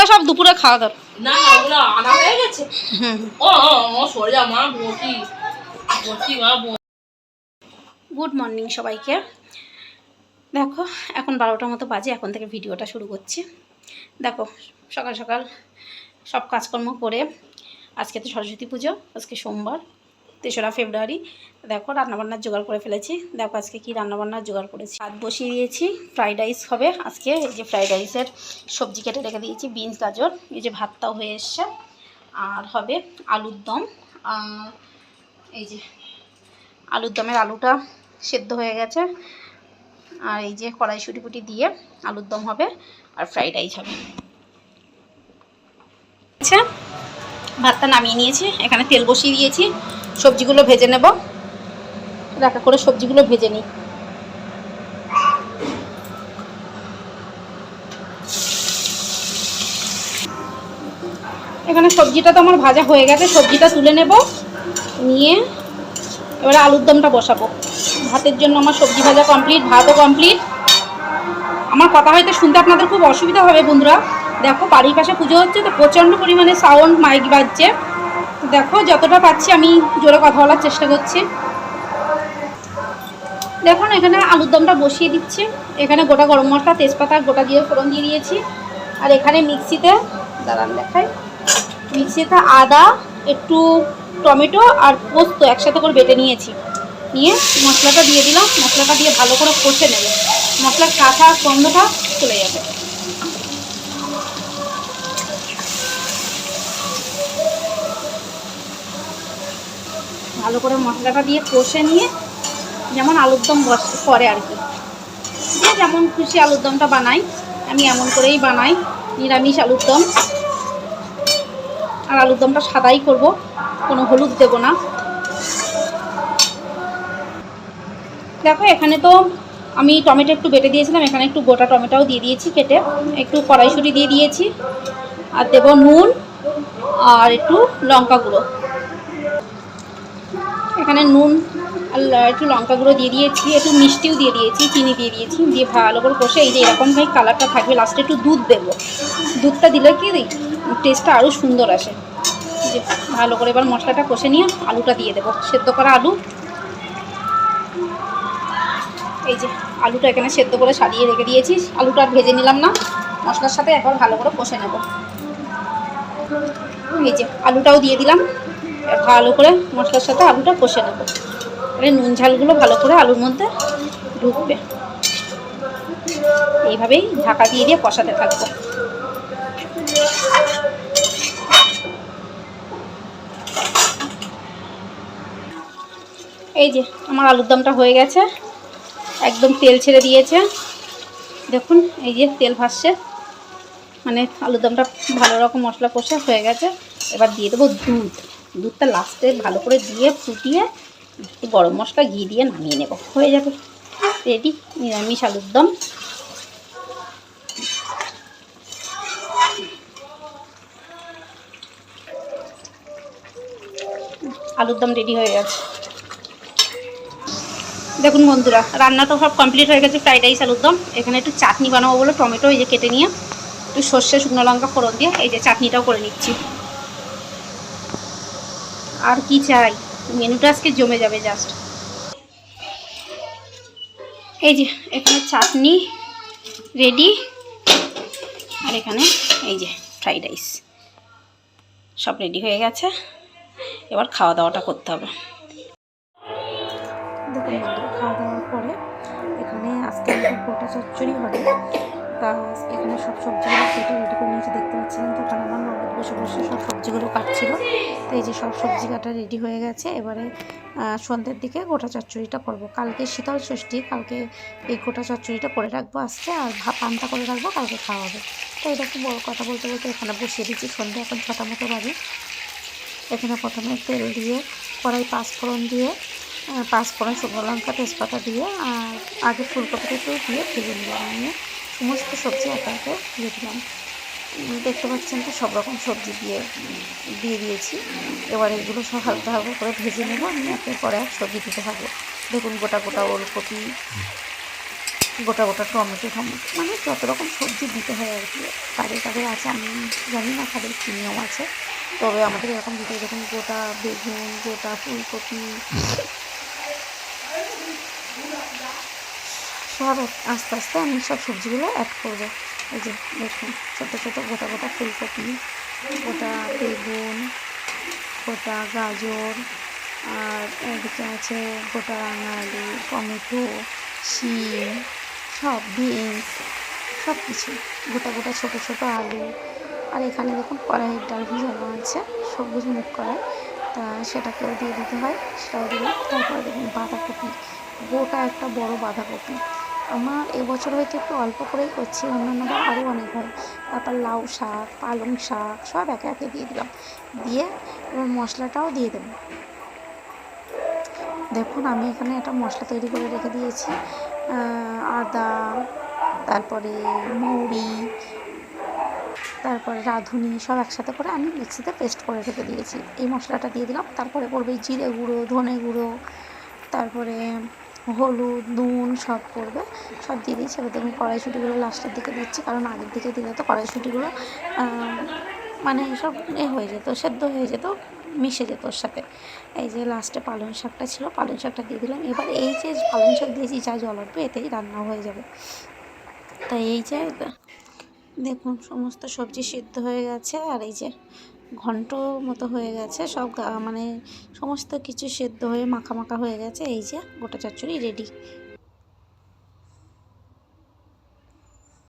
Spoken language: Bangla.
ওগুলো সব দুপুরে খাওয়া দাওয়া না না ওগুলো আনা হয়ে গেছে। ও সরে যা মা, বটি বটি মা। গুড মর্নিং সবাইকে। দেখো এখন 12টার মতো বাজে, এখন থেকে ভিডিওটা শুরু করছি। দেখো সকাল সকাল সব কাজকর্ম করে, আজকে তো সরস্বতী পুজো, আজকে সোমবার 3রা ফেব্রুয়ারি। দেখো রান্নাবান্নার জোগাড় করে ফেলেছি। দেখো আজকে কি রান্নাবান্নার জোগাড় করেছি। ভাত বসিয়ে দিয়েছি, ফ্রাইড রাইস হবে আজকে। এই যে ফ্রাইড রাইসের সবজি কেটে রেখে দিয়েছি, বিনস গাজর। এই যে ভাতটাও হয়ে এসছে, আর হবে আলুর দম। আর এই যে আলুর দমের আলুটা সেদ্ধ হয়ে গেছে, আর এই যে কড়াইশুঁটি পুটি দিয়ে আলুর দম হবে, আর ফ্রাইড রাইস হবে। আচ্ছা ভাতটা নামিয়ে নিয়েছি, এখানে তেল বসিয়ে দিয়েছি, সবজিগুলো ভেজে নেব। রাখা করে সবজিগুলো ভেজে নিই। এখানে সবজিটা তো আমার ভাজা হয়ে গেছে, সবজিটা তুলে নেব, নিয়ে এবারে আলুর দমটা বসাবো। ভাতের জন্য আমার সবজি ভাজা কমপ্লিট, ভাতও কমপ্লিট। আমার কথা হয়তো শুনতে আপনাদের খুব অসুবিধা হবে বন্ধুরা। দেখো বাড়ির পাশে পুজো হচ্ছে, তো প্রচণ্ড পরিমাণে সাউন্ড, মাইক বাজছে। দেখো যতটা পাচ্ছি আমি জোরে কথা বলার চেষ্টা করছি। দেখুন এখানে আলুর দমটা বসিয়ে দিচ্ছি। এখানে গোটা গরম মশলা, তেজপাতা গোটা দিয়ে ফোড়ন দিয়ে দিয়েছি। আর এখানে মিক্সিতে, দাঁড়ান দেখাই, মিক্সিতে আদা, একটু টমেটো আর পোস্ত একসাথে করে বেটে নিয়েছি। নিয়ে মশলাটা দিয়ে দিলাম। মশলাটা দিয়ে ভালো করে কষে নেব, মশলার কাঁচা গন্ধটা চলে যাবে। ভালো করে মশলাটা দিয়ে কষে নিয়ে, যেমন আলুর দম করে আর কি, যে যেমন খুশি আলুর দমটা বানাই, আমি এমন করেই বানাই, নিরামিষ আলুর দম। আর আলুর দমটা সাদাই করব, কোনো হলুদ দেব না। দেখো এখানে তো আমি টমেটো একটু বেটে দিয়েছিলাম, এখানে একটু গোটা টমেটোও দিয়ে দিয়েছি কেটে, একটু কড়াইশুঁটি দিয়ে দিয়েছি, আর দেব নুন আর একটু লঙ্কা গুঁড়ো। এখানে নুন আর একটু লঙ্কা গুঁড়ো দিয়ে দিয়েছি, একটু মিষ্টিও দিয়ে দিয়েছি, চিনি দিয়ে দিয়েছি। দিয়ে ভালো করে কষে, এই যে এরকমভাবে কালারটা থাকবে, লাস্টে একটু দুধ দেবো। দুধটা দিলে কি টেস্টটা আরও সুন্দর আসে। যে ভালো করে এবার মশলাটা কষে নিয়ে আলুটা দিয়ে দেবো, সেদ্ধ করা আলু। এই যে আলুটা এখানে সেদ্ধ করে সারিয়ে রেখে দিয়েছি, আলুটা আর ভেজে নিলাম না, মশলার সাথে একবার ভালো করে কষে নেব। এই যে আলুটাও দিয়ে দিলাম, ভালো করে মশলার সাথে আলুটা কষে নেব। এবারে নুন ঝালগুলো ভালো করে আলুর মধ্যে ঢুকবে। এইভাবেই ঢাকা দিয়ে দিয়ে কষাতে থাকবো। এই যে আমার আলুর দমটা হয়ে গেছে, একদম তেল ছেড়ে দিয়েছে। দেখুন এই যে তেল ভাসছে, মানে আলুর দমটা ভালো রকম মশলা কষে হয়ে গেছে। এবার দিয়ে দেবো দুধ। দুধটা লাস্টে ভালো করে দিয়ে ফুটিয়ে একটু গরম মশলা ঘি দিয়ে নামিয়ে নেব, হয়ে যাবে রেডি নিরামিষ আলুর দম। আলুর দম রেডি হয়ে গেছে। দেখুন বন্ধুরা রান্না তো সব কমপ্লিট হয়ে গেছে, ফ্রাইড রাইস আলুর দম। এখানে একটু চাটনি বানাবো বলে টমেটো এই যে কেটে নিয়ে একটু সর্ষে শুকনো লঙ্কা ফোড়ন দিয়ে এই যে চাটনিটাও করে নিচ্ছি। আর কি চাই, মেনুটা আজকে জমে যাবে জাস্ট। এই যে এখানে চাটনি রেডি, আর এখানে এই যে ফ্রাইড রাইস সব রেডি হয়ে গেছে। এবার খাওয়া দাওয়াটা করতে হবে। দেখুন বন্ধুরা খাওয়া দাওয়ার পরে এখানে আজকে গোটা চচ্চড়ি হবে, তা এখানে সব সবজিগুলো কেটে রেডি করে নিয়েছি, দেখতে পাচ্ছিলাম। তখন আমার ননদ বসে বসে সব সবজিগুলো কাটছিল। তো এই যে সব সবজি কাটা রেডি হয়ে গেছে। এবারে সন্ধ্যের দিকে গোটা চচ্চড়িটা করবো। কালকে শীতল ষষ্ঠী, কালকে এই গোটা চচ্চড়িটা করে রাখবো আজকে, আর পান্তা করে রাখবো, কালকে খাওয়া হবে। তো এটা একটু বড় কথা বলতে বলতে এখানে বসিয়ে দিচ্ছি। সন্ধ্যে এখন 6টা মতো বাজে। এখানে প্রথমে তেল দিয়ে কড়াই পাঁচফোড়ন দিয়ে, পাঁচফোড়ন শুকনো লঙ্কা তেজপাতা দিয়ে, আর আগে ফুলকপিটা একটু দিয়ে ভেজে নিলাম। নিয়ে সমস্ত সবজি একে একে দিয়ে দিলাম। দেখতে পাচ্ছেন তো সব রকম সবজি দিয়ে দিয়েছি। এবার এগুলো সব হালকা হালকা করে ভেজে নেব। আমি একের পর এক সবজি দিতে থাকবো। দেখুন গোটা গোটা ওলকপি, গোটা গোটা টমেটো মানে যত রকম সবজি দিতে হয় আর কি। কাদের কাদের আছে আমি জানি না, কাদের কী নিয়ম আছে, তবে আমাদের এরকম দিতে হয়। দেখুন গোটা বেগুন, গোটা ফুলকপি সব আস্তে আস্তে আমি সব সবজিগুলো অ্যাড করবো। এই যে দেখুন ছোটো ছোটো গোটা গোটা ফুলকপি, গোটা বেগুন, গোটা গাজর, আর এদিকে আছে গোটা রাঙা আলু, টমেটো, শিম, সব বিনস, সব কিছু গোটা গোটা ছোটো ছোটো আলু। আর এখানে দেখুন কড়াইয়ের ডাল ভিজানো আছে, সবুজ মুগ কড়াই, তা সেটাকেও দিয়ে দিতে হয়, সেটাও দিলাম। তারপরে দেখুন বাঁধাকপি, গোটা একটা বড় বাঁধাকপি। আমার এবছর হয়তো একটু অল্প করেই করছি, অন্যান্যবার আরও অনেক হয়। তারপর লাউ শাক, পালং শাক সব একে একে দিয়ে দিলাম, দিয়ে এবার মশলাটাও দিয়ে দেবো। দেখুন আমি এখানে একটা মশলা তৈরি করে রেখে দিয়েছি, আদা, তারপরে মৌরি, তারপরে রাঁধুনি সব একসাথে করে আমি মিক্সিতে পেস্ট করে রেখে দিয়েছি। এই মশলাটা দিয়ে দিলাম। তারপরে পড়বে জিরে গুঁড়ো, ধনে গুঁড়ো, তারপরে হলুদ, নুন সব পড়বে, সব দিয়ে দিয়েছি। এবার দেখুন কড়াইশুঁটিগুলো লাস্টের দিকে দিচ্ছি, কারণ আগের দিকে দিলে তো কড়াইশুঁটিগুলো মানে সব হয়ে যেত, সেদ্ধ হয়ে যেত, মিশে যেত ওর সাথে। এই যে লাস্টে পালং শাকটা ছিল, পালং শাকটা দিয়ে দিলাম। এবার এই যে পালং শাক দিয়েছি, যা জল উঠবে এতেই রান্না হয়ে যাবে। তাই এই যে দেখুন সমস্ত সবজি সিদ্ধ হয়ে গেছে, আর এই যে ঘন্ট মতো হয়ে গেছে সব, মানে সমস্ত কিছু সেদ্ধ হয়ে মাখা মাখা হয়ে গেছে। এই যে গোটা চচ্চড়ি রেডি।